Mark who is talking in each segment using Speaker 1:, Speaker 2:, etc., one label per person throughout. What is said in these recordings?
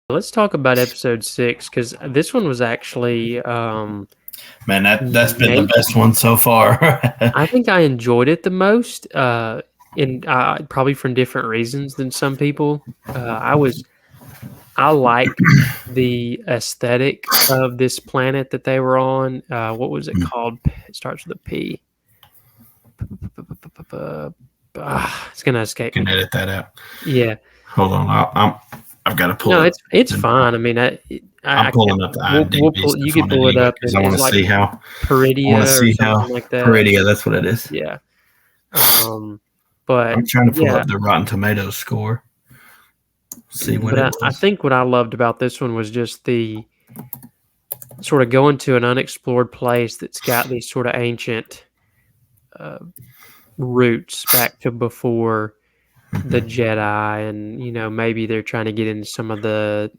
Speaker 1: Let's talk about episode 6 because this one was actually
Speaker 2: Man, that's been the
Speaker 1: maybe
Speaker 2: best one so far.
Speaker 1: I think I enjoyed it the most, in probably from different reasons than some people. I like the aesthetic of this planet that they were on. What was it called? It starts with a P. It's gonna escape
Speaker 2: Can
Speaker 1: me.
Speaker 2: edit that out.
Speaker 1: Yeah.
Speaker 2: Hold on, I've got to pull
Speaker 1: No,
Speaker 2: up.
Speaker 1: it's fine. I mean,
Speaker 2: I'm
Speaker 1: I
Speaker 2: pulling
Speaker 1: can't.
Speaker 2: up the
Speaker 1: We'll
Speaker 2: IMDb
Speaker 1: pull. You
Speaker 2: stuff
Speaker 1: can
Speaker 2: on it
Speaker 1: pull it
Speaker 2: anyway
Speaker 1: up,
Speaker 2: because
Speaker 1: and
Speaker 2: I want
Speaker 1: it's
Speaker 2: to
Speaker 1: like
Speaker 2: see how
Speaker 1: Peridia or something like that.
Speaker 2: Peridia. That's what it is.
Speaker 1: Yeah. But
Speaker 2: I'm trying to pull
Speaker 1: yeah,
Speaker 2: up the Rotten Tomatoes score. See what
Speaker 1: but
Speaker 2: it
Speaker 1: I
Speaker 2: was.
Speaker 1: think what I loved about this one was just the sort of going to an unexplored place that's got these sort of ancient roots back to before the Jedi, and maybe they're trying to get into some of the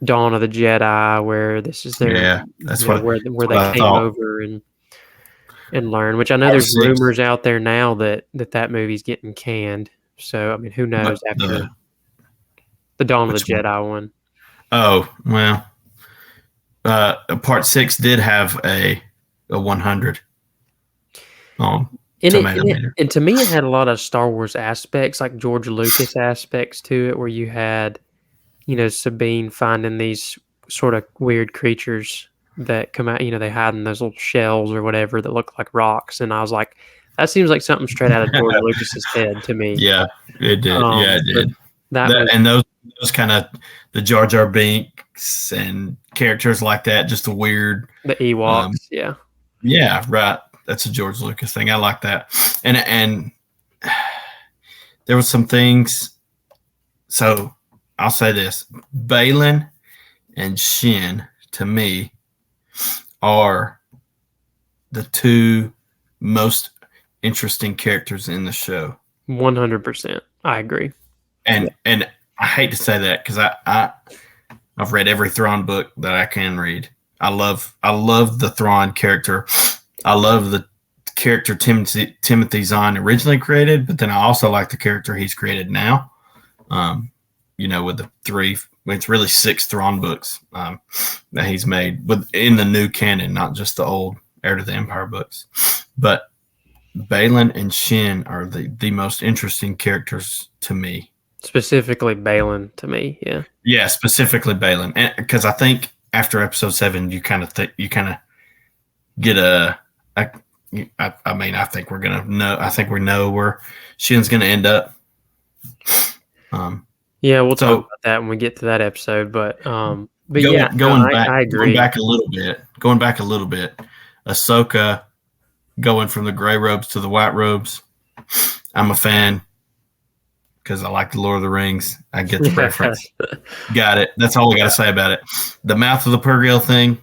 Speaker 1: Dawn of the Jedi, where this is their
Speaker 2: Yeah, that's what
Speaker 1: where
Speaker 2: what
Speaker 1: they
Speaker 2: I
Speaker 1: came
Speaker 2: thought.
Speaker 1: over and learn. Which I know
Speaker 2: Part
Speaker 1: there's
Speaker 2: six,
Speaker 1: rumors out there now that movie's getting canned. So I mean, who knows
Speaker 2: but
Speaker 1: after the Dawn of the
Speaker 2: which one?
Speaker 1: Jedi one?
Speaker 2: Oh well, part 6 did have a 100 on tomato meter.
Speaker 1: And to me, it had a lot of Star Wars aspects, like George Lucas aspects to it, where you had, Sabine finding these sort of weird creatures that come out. They hide in those little shells or whatever that look like rocks, and I was like, that seems like something straight out of George Lucas's head to me.
Speaker 2: Yeah, it did. Yeah, it
Speaker 1: But
Speaker 2: did.
Speaker 1: that was
Speaker 2: And those kind of the Jar Jar Binks and characters like that, just a weird.
Speaker 1: the Ewoks, yeah.
Speaker 2: Yeah, right. That's a George Lucas thing. I like that. And there was some things. So I'll say this: Balin and Shin, to me, are the two most interesting characters in the show.
Speaker 1: 100%. I agree.
Speaker 2: And I hate to say that because I've read every Thrawn book that I can read. I love the Thrawn character. I love the character Timothy Zahn originally created, but then I also like the character he's created now. With the three, it's really 6 Thrawn books that he's made in the new canon, not just the old Heir to the Empire books. But Balin and Shin are the most interesting characters to me.
Speaker 1: Specifically Balin to me, yeah.
Speaker 2: Yeah, specifically Balin, because I think after episode 7, you kind of get I think we're gonna know. I think we know where Shin's gonna end up.
Speaker 1: Yeah, we'll talk about that when we get to that episode. But
Speaker 2: going
Speaker 1: back, I agree.
Speaker 2: Going back a little bit. Ahsoka going from the gray robes to the white robes. I'm a fan because I like the Lord of the Rings. I get the reference. Got it. That's all we got to say about it. The mouth of the Purgil thing.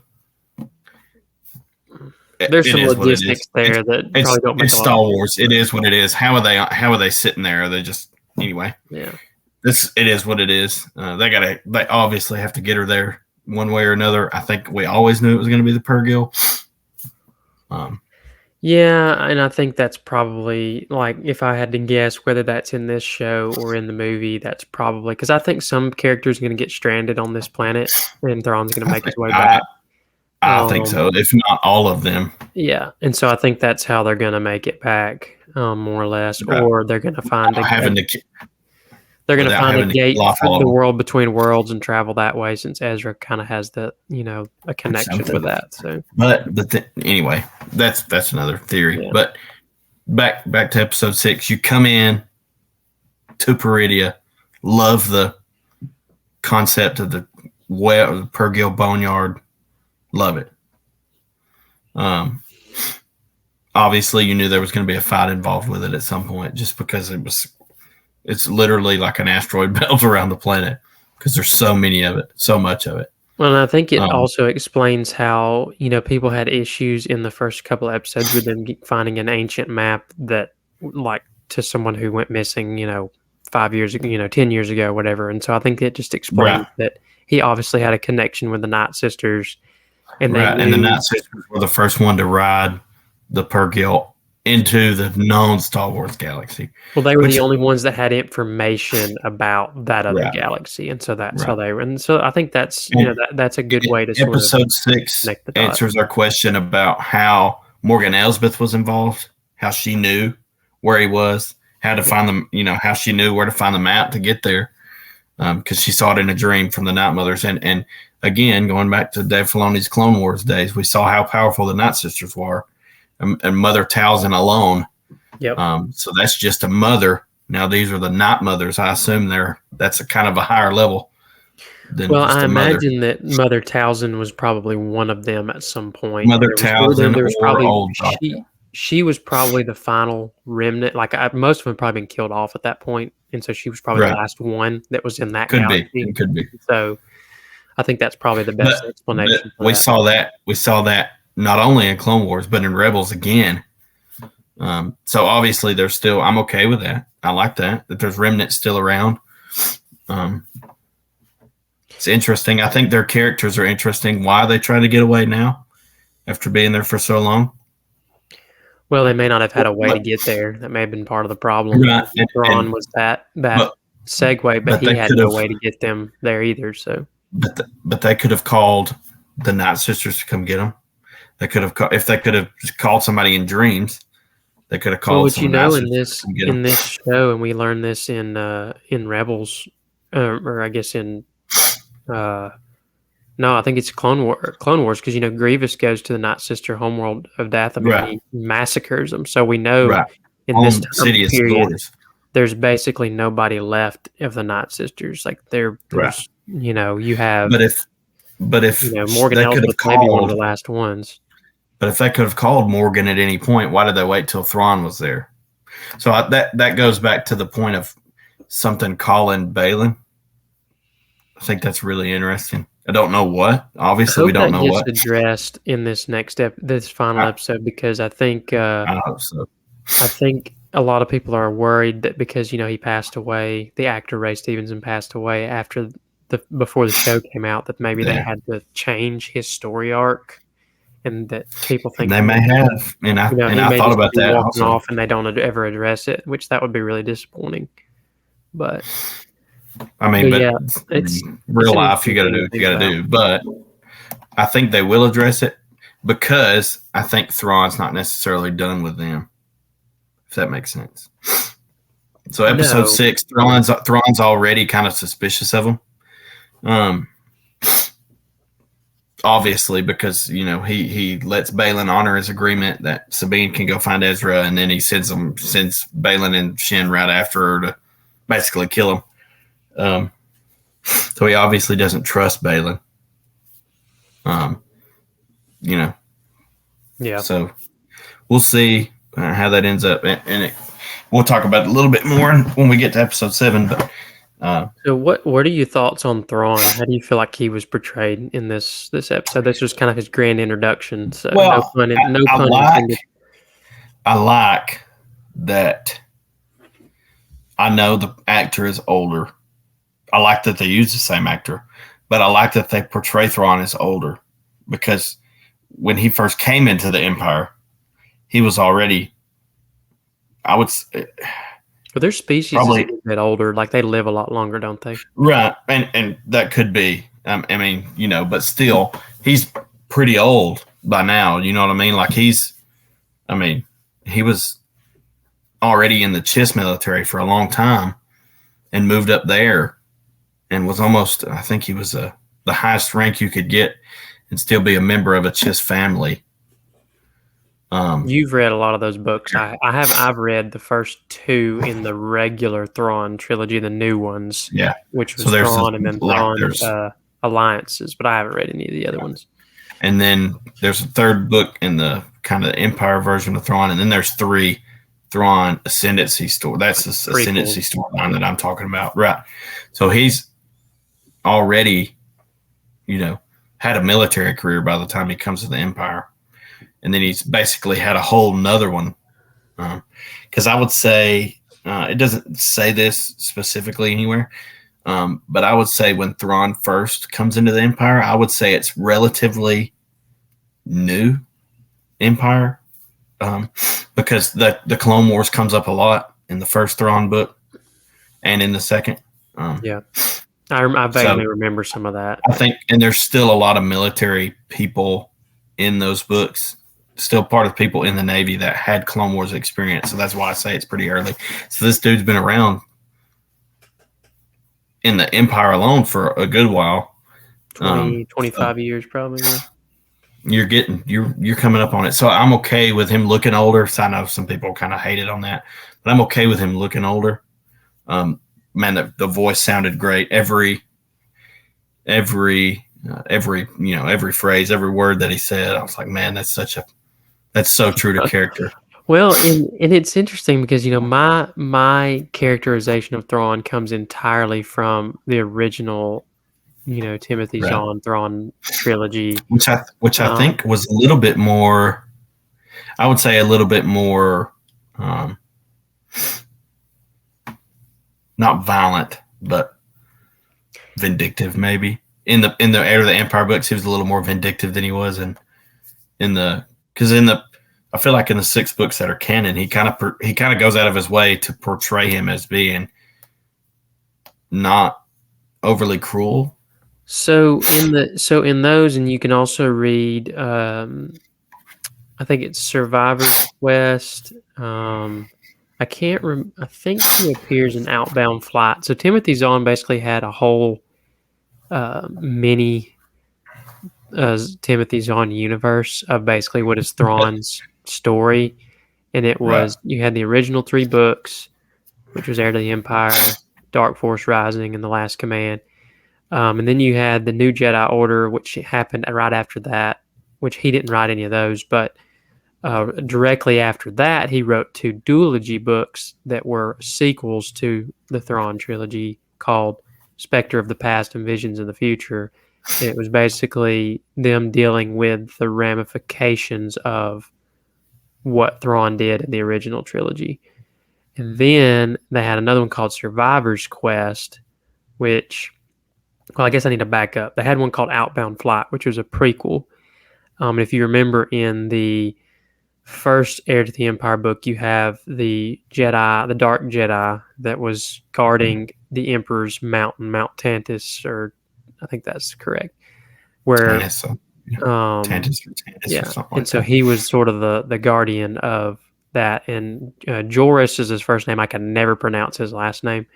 Speaker 1: There's some logistics there that probably don't make
Speaker 2: it's Star Wars. It is what it is. How are they sitting there? Are they just anyway?
Speaker 1: Yeah.
Speaker 2: It is what it is. They obviously have to get her there one way or another. I think we always knew it was going to be the Purgil.
Speaker 1: Yeah, and I think that's probably, like, if I had to guess whether that's in this show or in the movie, that's probably because I think some characters are going to get stranded on this planet, and Thrawn's going to make his way back.
Speaker 2: I think so, if not all of them.
Speaker 1: Yeah, and so I think that's how they're going to make it back, more or less,
Speaker 2: Right.
Speaker 1: Or they're going to find they're going to find a gate for the world between worlds and travel that way, since Ezra kind of has a connection with that. So,
Speaker 2: but anyway, that's another theory. Yeah. But back to episode 6, you come in to Peridia, love the concept of the Purgil Boneyard, love it. Obviously, you knew there was going to be a fight involved with it at some point, just because it's literally like an asteroid belt around the planet because there's so much of it.
Speaker 1: Well, and I think it also explains how, people had issues in the first couple of episodes with them finding an ancient map that, like, to someone who went missing, 5 years ago, 10 years ago, whatever. And so I think it just explains that he obviously had a connection with the Night Sisters.
Speaker 2: And the Night Sisters were the first one to ride the Purgil into the known Star Wars galaxy.
Speaker 1: Well, they were the
Speaker 2: Which,
Speaker 1: only ones that had information about that other
Speaker 2: right,
Speaker 1: galaxy, and so that's how
Speaker 2: right.
Speaker 1: they were. And so I think that's
Speaker 2: And
Speaker 1: that's a good way to sort of
Speaker 2: episode 6
Speaker 1: connect the dots.
Speaker 2: answers our question about how Morgan Elsbeth was involved, how she knew where he was, how to find them, how she knew where to find the map to get there, because she saw it in a dream from the Night Mothers. And again, going back to Dave Filoni's Clone Wars days, we saw how powerful the Night Sisters were, and Mother Talzin alone.
Speaker 1: Yep.
Speaker 2: So that's just a mother. Now these are the Night Mothers. I assume that's a kind of a higher level.
Speaker 1: Well, I imagine that Mother Talzin was probably one of them at some point.
Speaker 2: Mother Talzin
Speaker 1: there was
Speaker 2: or
Speaker 1: probably
Speaker 2: old
Speaker 1: she was probably the final remnant. Like most of them probably been killed off at that point, and so she was probably the last one that was in that galaxy.
Speaker 2: It could be.
Speaker 1: So I think that's probably the best explanation.
Speaker 2: We saw that not only in Clone Wars but in Rebels again. So obviously there's still. I'm okay with that. I like that there's remnants still around. It's interesting. I think their characters are interesting. Why they try to get away now after being there for so long?
Speaker 1: Well, they may not have had a way to get there. That may have been part of the problem.
Speaker 2: Right.
Speaker 1: Thrawn was that segue, but he had no way to get them there either. So,
Speaker 2: but they could have called the Night Sisters to come get them. They could have if they could have called somebody in dreams. They could have called.
Speaker 1: Well, in this show, and we learned this in Rebels, or I guess in. No, I think it's Clone Wars, because Grievous goes to the Night Sister homeworld of Dathomir and he massacres them. So we know in this time period, there's basically nobody left of the Night Sisters. Like there's you have.
Speaker 2: But if
Speaker 1: Morgan Elsbeth may be one of the last ones.
Speaker 2: But if they could have called Morgan at any point, why did they wait till Thrawn was there? So that goes back to the point of something calling Baylan. I think that's really interesting. I don't know what. Obviously, we don't know what.
Speaker 1: Gets addressed in this this final episode, because I think
Speaker 2: I hope so.
Speaker 1: I think a lot of people are worried that because he passed away, the actor Ray Stevenson passed away before the show came out, that maybe they had to change his story arc, and that people think
Speaker 2: they may have. And I thought about that
Speaker 1: walking off, and they don't ever address it, which that would be really disappointing. But.
Speaker 2: I mean, but it's real life. You got to do what you got to do. But I think they will address it, because I think Thrawn's not necessarily done with them. If that makes sense. So episode 6, Thrawn's already kind of suspicious of him. Obviously, because he lets Baylan honor his agreement that Sabine can go find Ezra, and then he sends Baylan and Shin right after her to basically kill him. So he obviously doesn't trust Baylan.
Speaker 1: Yeah.
Speaker 2: So we'll see how that ends up, and we'll talk about it a little bit more when we get to episode 7. But
Speaker 1: so what are your thoughts on Thrawn? How do you feel like he was portrayed in this episode? This was kind of his grand introduction. So no pun intended.
Speaker 2: I like that. I know the actor is older. I like that they use the same actor, but I like that they portray Thrawn as older, because when he first came into the Empire, he was already, I would say,
Speaker 1: well, their species is a bit older. Like they live a lot longer, don't they? Right,
Speaker 2: and that could be. I mean, but still, he's pretty old by now. You know what I mean? Like he was already in the Chiss military for a long time, and moved up there. And was almost, I think he was the highest rank you could get and still be a member of a Chiss family.
Speaker 1: You've read a lot of those books. I've read the first 2 in the regular Thrawn trilogy, the new ones.
Speaker 2: Yeah.
Speaker 1: Which was Thrawn and then Thrawn Alliances, but I haven't read any of the other ones.
Speaker 2: And then there's a 3rd book in the kind of the Empire version of Thrawn, and then there's 3 Thrawn Ascendancy story. That's the Ascendancy storyline that I'm talking about. Right. So he's already, had a military career by the time he comes to the Empire. And then he's basically had a whole nother one. Because I would say, it doesn't say this specifically anywhere, but I would say when Thrawn first comes into the Empire, I would say it's relatively new Empire. because the Clone Wars comes up a lot in the first Thrawn book and in the second.
Speaker 1: Yeah, I
Speaker 2: So
Speaker 1: vaguely remember some of that.
Speaker 2: I think, and there's still a lot of military people in those books, still part of people in the Navy that had Clone Wars experience. So that's why I say it's pretty early. So this dude's been around in the Empire alone for a good while.
Speaker 1: 25 years probably. Yeah.
Speaker 2: You're coming up on it. So I'm okay with him looking older. So I know some people kind of hated on that, but I'm okay with him looking older. Man, the voice sounded great. Every every phrase, every word that he said, I was like, man, that's so true to character.
Speaker 1: Well, and it's interesting because my characterization of Thrawn comes entirely from the original, Timothy
Speaker 2: Right.
Speaker 1: Zahn Thrawn trilogy,
Speaker 2: Which I think was a little bit more. I would say a little bit more, not violent, but vindictive. Maybe in the Heir of the Empire books, he was a little more vindictive than he was in the I feel like in the 6 books that are canon, he kind of goes out of his way to portray him as being not overly cruel.
Speaker 1: So in those, and you can also read, I think it's Survivor's Quest. I can't I think he appears in Outbound Flight. So Timothy Zahn basically had a whole mini Timothy Zahn universe of basically what is Thrawn's story, and it was you had the original 3 books, which was Heir to the Empire, Dark Force Rising, and The Last Command. And then you had the New Jedi Order, which happened right after that, which he didn't write any of those, but directly after that, he wrote 2 duology books that were sequels to the Thrawn trilogy called Spectre of the Past and Visions of the Future. And it was basically them dealing with the ramifications of what Thrawn did in the original trilogy. And then they had another one called Survivor's Quest, which, well, I guess I need to back up. They had one called Outbound Flight, which was a prequel. If you remember in the first Heir to the Empire book, you have the Jedi, the Dark Jedi, that was guarding the Emperor's mountain, Mount Tantus, or I think that's correct. Where,
Speaker 2: Tantus,
Speaker 1: yeah,
Speaker 2: or something like
Speaker 1: and so
Speaker 2: that.
Speaker 1: he was sort of the guardian of that. And Joris is his first name. I can never pronounce his last name.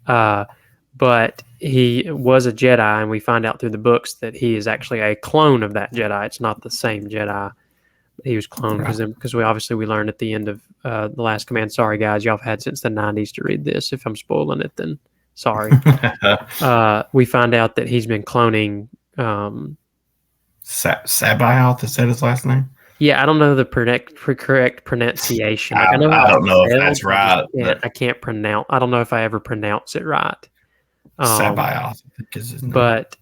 Speaker 1: But he was a Jedi, and we find out through the books that he is actually a clone of that Jedi. It's not the same Jedi. He was cloned because we learned at the end of The Last Command. Sorry, guys, y'all have had since the 90s to read this. If I'm spoiling it, then sorry. We find out that he's been cloning.
Speaker 2: Sabayoth, is that his last name?
Speaker 1: Yeah, I don't know the correct pronunciation. Like,
Speaker 2: I don't know if that's right.
Speaker 1: I can't pronounce. I don't know if I ever pronounce it right.
Speaker 2: Sabayoth, I think is his name.
Speaker 1: But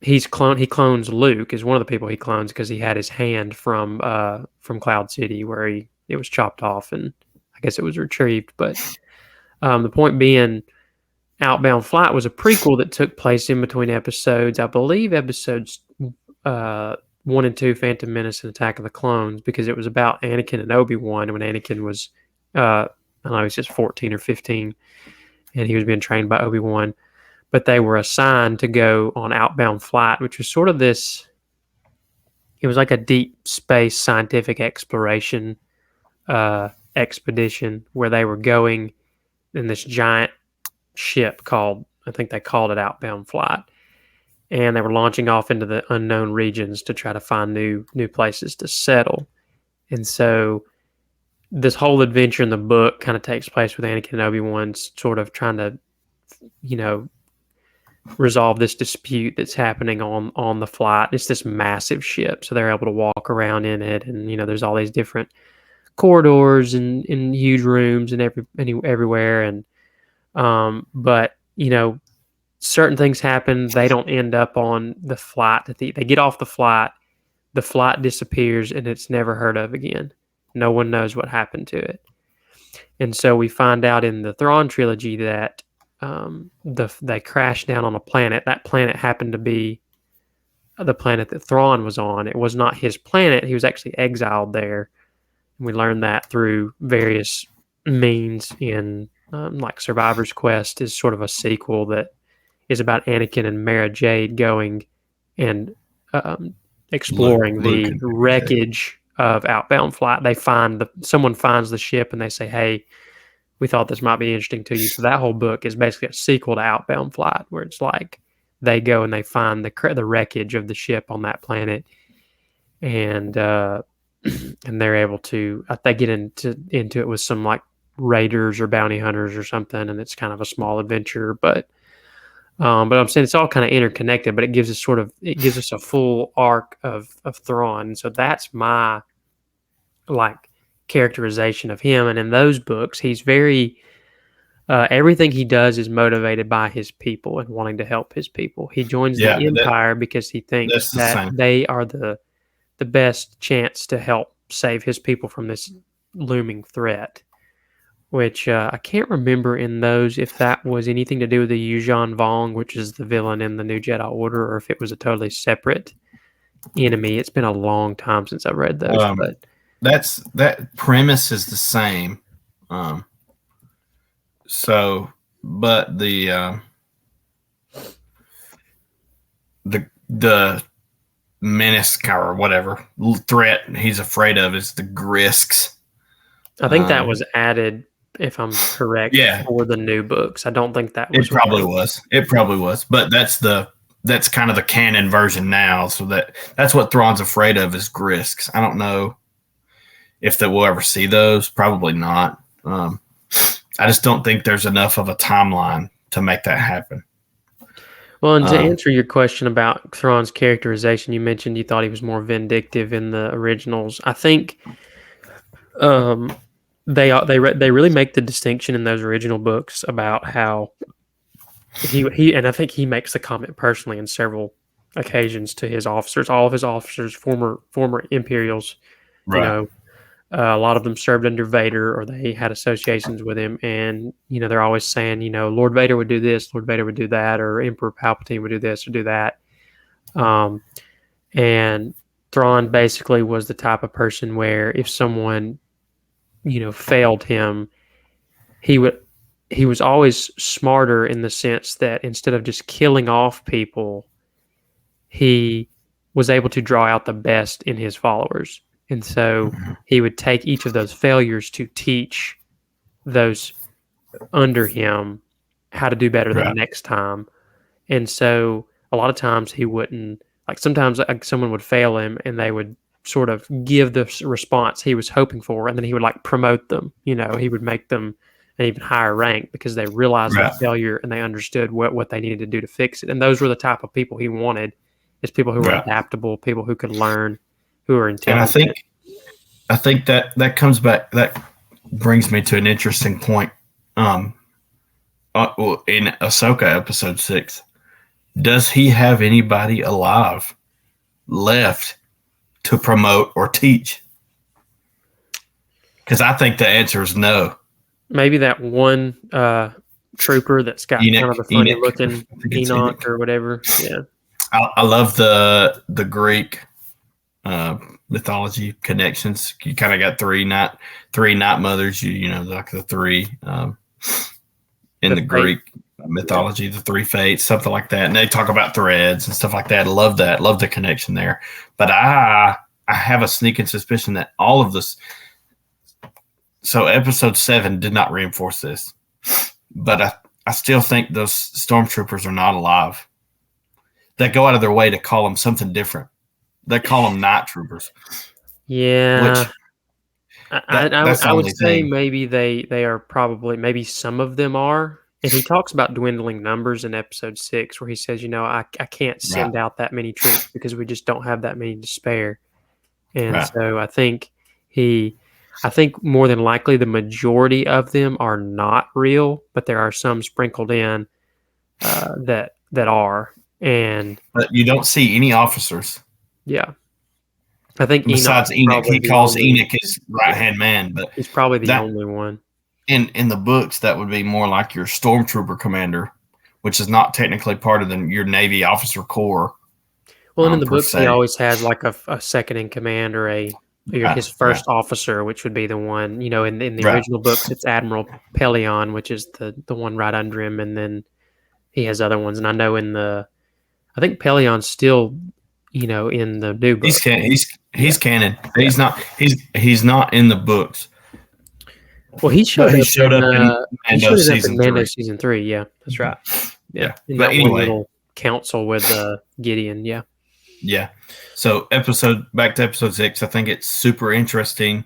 Speaker 1: he clones Luke, is one of the people he clones, because he had his hand from Cloud City where it was chopped off, and I guess it was retrieved. But the point being, Outbound Flight was a prequel that took place in between episodes, I believe episodes 1 and 2, Phantom Menace and Attack of the Clones, because it was about Anakin and Obi-Wan when Anakin was, I don't know, he was just 14 or 15, and he was being trained by Obi-Wan. But they were assigned to go on Outbound Flight, which was sort of this, it was like a deep space scientific exploration expedition where they were going in this giant ship called, I think they called it Outbound Flight. And they were launching off into the unknown regions to try to find new places to settle. And so this whole adventure in the book kind of takes place with Anakin and Obi-Wan sort of trying to, resolve this dispute that's happening on the flight. It's this massive ship, so they're able to walk around in it, and there's all these different corridors and huge rooms and everywhere. And but certain things happen. They don't end up on the flight. They get off the flight disappears, and it's never heard of again. No one knows what happened to it. And so we find out in the Thrawn trilogy that they crashed down on a planet. That planet happened to be the planet that Thrawn was on. It was not his planet. He was actually exiled there We learn that through various means in like Survivor's Quest is sort of a sequel that is about Anakin and Mara Jade going and um, exploring
Speaker 2: Luke
Speaker 1: the
Speaker 2: and Mary J.
Speaker 1: wreckage of Outbound Flight. They find someone finds the ship and they say, "Hey, we thought this might be interesting to you." So that whole book is basically a sequel to Outbound Flight, where it's like they go and they find the wreckage of the ship on that planet, and and they're able to they get into it with some like raiders or bounty hunters or something, and it's kind of a small adventure, but I'm saying it's all kind of interconnected, but it gives us a full arc of Thrawn. And so that's my like characterization of him. And in those books, he's very everything he does is motivated by his people and wanting to help his people. He joins
Speaker 2: Yeah,
Speaker 1: the Empire because he thinks
Speaker 2: that's the
Speaker 1: that
Speaker 2: same.
Speaker 1: they are the best chance to help save his people from this looming threat. Which I can't remember in those if that was anything to do with the Yuuzhan Vong, which is the villain in the New Jedi Order, or if it was a totally separate enemy. It's been a long time since I've read those,
Speaker 2: Um,
Speaker 1: but
Speaker 2: that premise is the same. Um, so, but the menace or whatever threat he's afraid of is the Grisks.
Speaker 1: I think that was added, if I'm correct,
Speaker 2: Yeah,
Speaker 1: for the new books. I don't think that
Speaker 2: it
Speaker 1: was
Speaker 2: probably was. It probably was. But that's kind of the canon version now. So that's what Thrawn's afraid of is Grisks. I don't know if that we'll ever see those. Probably not. I just don't think there's enough of a timeline to make that happen.
Speaker 1: Well, and to answer your question about Thrawn's characterization, you mentioned you thought he was more vindictive in the originals. I think they really make the distinction in those original books about how he and I think he makes the comment personally in several occasions to his officers. All of his officers, former Imperials, you
Speaker 2: Right.
Speaker 1: know, a lot of them served under Vader or they had associations with him, and they're always saying, Lord Vader would do this, Lord Vader would do that, or Emperor Palpatine would do this or do that. And Thrawn basically was the type of person where if someone failed him, he was always smarter in the sense that instead of just killing off people, he was able to draw out the best in his followers. And so he would take each of those failures to teach those under him how to do better the next time. And so a lot of times he wouldn't, like sometimes someone would fail him and they would sort of give the response he was hoping for, and then he would like promote them. He would make them an even higher rank because they realized their failure and they understood what they needed to do to fix it. And those were the type of people he wanted, is people who were adaptable, people who could learn, who are intelligent.
Speaker 2: And I think that comes back. That brings me to an interesting point. In Ahsoka episode 6, does he have anybody alive left to promote or teach? Because I think the answer is no.
Speaker 1: Maybe that one trooper that's got kind of the funny looking Enoch or whatever. Yeah,
Speaker 2: I love the Greek mythology connections. You kind of got three night mothers. Like the three in the Greek mythology, the three fates, something like that. And they talk about threads and stuff like that. I love that. Love the connection there. But I have a sneaking suspicion that all of this. So episode 7 did not reinforce this, but I still think those stormtroopers are not alive. They go out of their way to call them something different. They call them night troopers.
Speaker 1: Yeah. I would say maybe they are probably, maybe some of them are. And he talks about dwindling numbers in episode 6 where he says, I can't send out that many troops because we just don't have that many to spare. And so I think more than likely the majority of them are not real, but there are some sprinkled in that are.
Speaker 2: But you don't see any officers.
Speaker 1: Yeah. I think
Speaker 2: besides Enoch, he calls Enoch his right-hand man, but
Speaker 1: he's probably the only one.
Speaker 2: In the books, that would be more like your stormtrooper commander, which is not technically part of your Navy officer corps.
Speaker 1: Well, and in the books, he always has like a second in command or a you're
Speaker 2: Right,
Speaker 1: his
Speaker 2: right,
Speaker 1: first officer, which would be the one, in the
Speaker 2: right.
Speaker 1: original books, it's Admiral Pelion, which is the one right under him, and then he has other ones. And I know I think Pelion's still, in the new
Speaker 2: He's
Speaker 1: book.
Speaker 2: can he's
Speaker 1: Yeah,
Speaker 2: canon.
Speaker 1: yeah.
Speaker 2: He's not in the books,
Speaker 1: Well, he
Speaker 2: but
Speaker 1: showed
Speaker 2: he
Speaker 1: up
Speaker 2: showed
Speaker 1: in
Speaker 2: up in
Speaker 1: he
Speaker 2: Mando
Speaker 1: showed up in
Speaker 2: season
Speaker 1: Mando
Speaker 2: 3.
Speaker 1: season 3. Yeah, that's right. Yeah,
Speaker 2: Yeah,
Speaker 1: in
Speaker 2: but
Speaker 1: that one
Speaker 2: anyway,
Speaker 1: little council with Gideon. Yeah,
Speaker 2: yeah. So back to episode 6. I think it's super interesting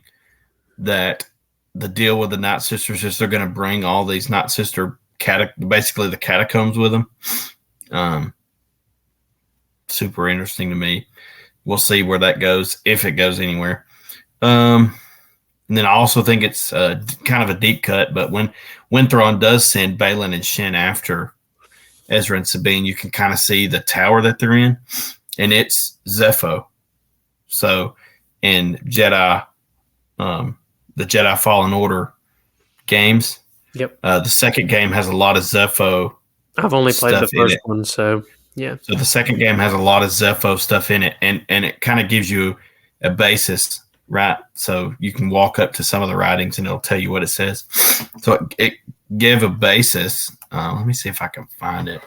Speaker 2: that the deal with the Night Sisters is they're going to bring all these Night Sister basically the catacombs with them. Um, super interesting to me. We'll see where that goes, if it goes anywhere. And then I also think it's kind of a deep cut, but when Thrawn does send Balin and Shin after Ezra and Sabine, you can kind of see the tower that they're in, and it's Zepho. So in the Jedi Fallen Order games,
Speaker 1: yep.
Speaker 2: the second game has a lot of Zepho
Speaker 1: I've only played the
Speaker 2: stuff in
Speaker 1: first
Speaker 2: it.
Speaker 1: one, so yeah.
Speaker 2: So the second game has a lot of Zepho stuff in it, and it kind of gives you a basis, right? So you can walk up to some of the writings and it'll tell you what it says. So it gave a basis. Let me see if I can find it.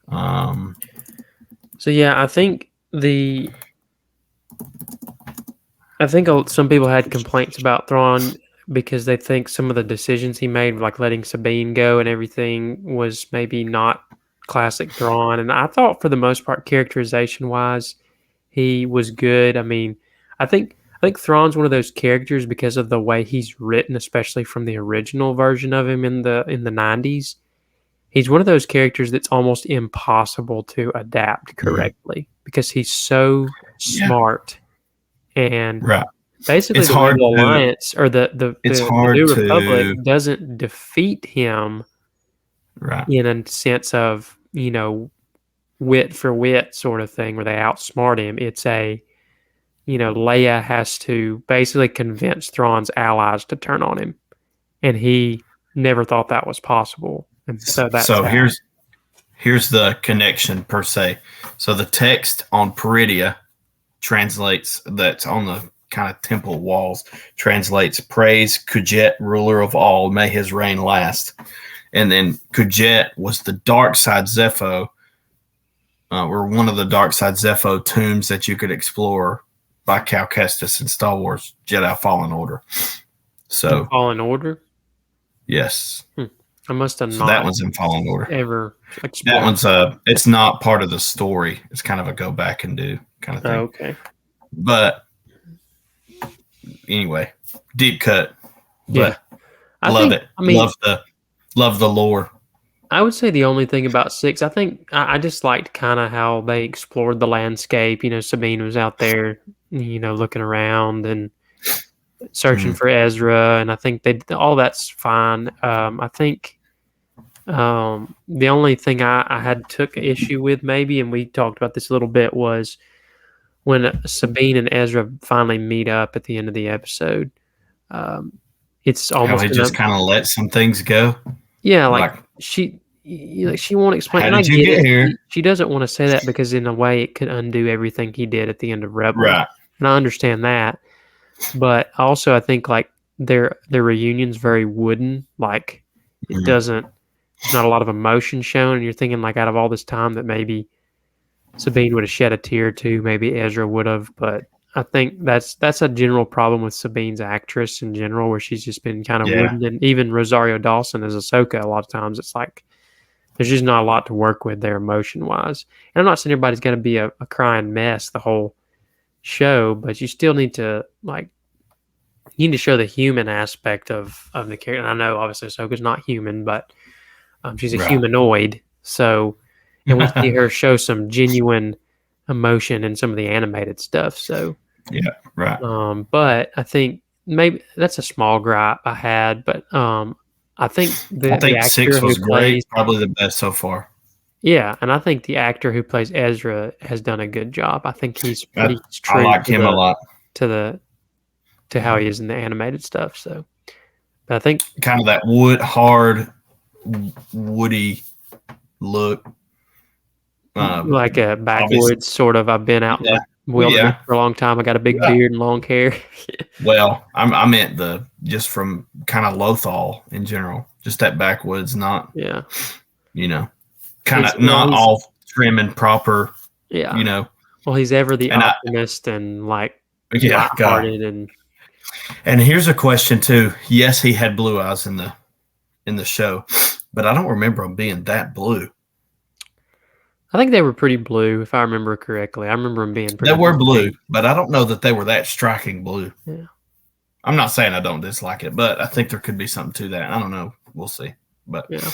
Speaker 1: So yeah, I think some people had complaints about Thrawn because they think some of the decisions he made, like letting Sabine go and everything, was maybe not classic Thrawn. And I thought, for the most part, characterization wise, he was good. I mean, I think Thrawn's one of those characters because of the way he's written, especially from the original version of him in the 90s. He's one of those characters that's almost impossible to adapt correctly because he's so
Speaker 2: Yeah,
Speaker 1: smart. And
Speaker 2: right.
Speaker 1: basically,
Speaker 2: It's
Speaker 1: the
Speaker 2: hard
Speaker 1: Rebel
Speaker 2: to.
Speaker 1: Alliance or
Speaker 2: It's
Speaker 1: the
Speaker 2: hard
Speaker 1: New Republic
Speaker 2: to.
Speaker 1: doesn't defeat him
Speaker 2: Right.
Speaker 1: in a sense of, wit for wit sort of thing where they outsmart him. It's Leia has to basically convince Thrawn's allies to turn on him. And he never thought that was possible. And so that's
Speaker 2: So
Speaker 1: how.
Speaker 2: here's the connection per se. So the text on Peridia translates, that's on the kind of temple walls, translates praise Kujet, ruler of all, may his reign last. And then Kujet was the dark side Zepho, or one of the dark side Zepho tombs that you could explore by Cal Kestis in Star Wars Jedi Fallen Order.
Speaker 1: In
Speaker 2: So
Speaker 1: Fallen Order?
Speaker 2: yes.
Speaker 1: I must have
Speaker 2: So that
Speaker 1: not
Speaker 2: one's in Fallen Order.
Speaker 1: ever
Speaker 2: That
Speaker 1: explored.
Speaker 2: one's it's not part of the story. It's kind of a go back and do kind of thing.
Speaker 1: Okay.
Speaker 2: But anyway, deep cut. But
Speaker 1: Yeah. I
Speaker 2: love
Speaker 1: think,
Speaker 2: it.
Speaker 1: I mean,
Speaker 2: Love the lore.
Speaker 1: I would say the only thing about 6, I think I just liked kind of how they explored the landscape. Sabine was out there, looking around and searching for Ezra, and I think all that's fine. I think the only thing I had took issue with maybe, and we talked about this a little bit, was when Sabine and Ezra finally meet up at the end of the episode. It's
Speaker 2: How
Speaker 1: almost
Speaker 2: he just kind of let some things go.
Speaker 1: yeah,
Speaker 2: Like,
Speaker 1: she she won't explain,
Speaker 2: how
Speaker 1: and I
Speaker 2: did you
Speaker 1: get
Speaker 2: get
Speaker 1: it.
Speaker 2: here?
Speaker 1: She doesn't want to say that because in a way it could undo everything he did at the end of Rebels,
Speaker 2: Right.
Speaker 1: and I understand that. But also, I think like their reunion's very wooden. Like it doesn't. There's not a lot of emotion shown, and you're thinking like out of all this time that maybe Sabine would have shed a tear or two, maybe Ezra would have. But I think that's a general problem with Sabine's actress in general, where she's just been kind of
Speaker 2: Yeah.
Speaker 1: wooden, and even Rosario Dawson as Ahsoka, a lot of times it's like there's just not a lot to work with there emotion wise. And I'm not saying everybody's going to be a crying mess the whole show, but you still need to you need to show the human aspect of the character. And I know obviously Ahsoka's not human, but she's a
Speaker 2: Right.
Speaker 1: humanoid. So, and we see her show some genuine emotion in some of the animated stuff. So,
Speaker 2: Yeah. Right.
Speaker 1: but I think maybe that's a small gripe I had, but I think
Speaker 2: I
Speaker 1: the
Speaker 2: think 6
Speaker 1: actor who
Speaker 2: was
Speaker 1: plays,
Speaker 2: great. Probably the best so far.
Speaker 1: yeah, and I think the actor who plays Ezra has done a good job. I think he's pretty
Speaker 2: I
Speaker 1: true
Speaker 2: like him a lot.
Speaker 1: to how he is in the animated stuff. So, but I think
Speaker 2: Kind of that hard, woody look.
Speaker 1: like a backwoods sort of. I've been out in the
Speaker 2: Well,
Speaker 1: wilderness
Speaker 2: yeah,
Speaker 1: for a long time. I got a big
Speaker 2: yeah.
Speaker 1: beard and long hair.
Speaker 2: Well, I meant the just from kind of Lothal in general, just that backwoods, not
Speaker 1: Yeah.
Speaker 2: you know, kind
Speaker 1: He's
Speaker 2: of
Speaker 1: well,
Speaker 2: not
Speaker 1: he's
Speaker 2: all trim and proper, you
Speaker 1: yeah.
Speaker 2: know.
Speaker 1: Well, he's ever the
Speaker 2: And I,
Speaker 1: optimist and like
Speaker 2: yeah, God.
Speaker 1: lighthearted and
Speaker 2: And here's a question too. Yes, he had blue eyes in the show, but I don't remember him being that blue.
Speaker 1: I think they were pretty blue if I remember correctly. I remember him being
Speaker 2: They
Speaker 1: pretty
Speaker 2: were
Speaker 1: blue
Speaker 2: blue,
Speaker 1: pink.
Speaker 2: but I don't know that they were that striking blue.
Speaker 1: Yeah.
Speaker 2: I'm not saying I don't dislike it, but I think there could be something to that. I don't know. We'll see. But
Speaker 1: Yeah.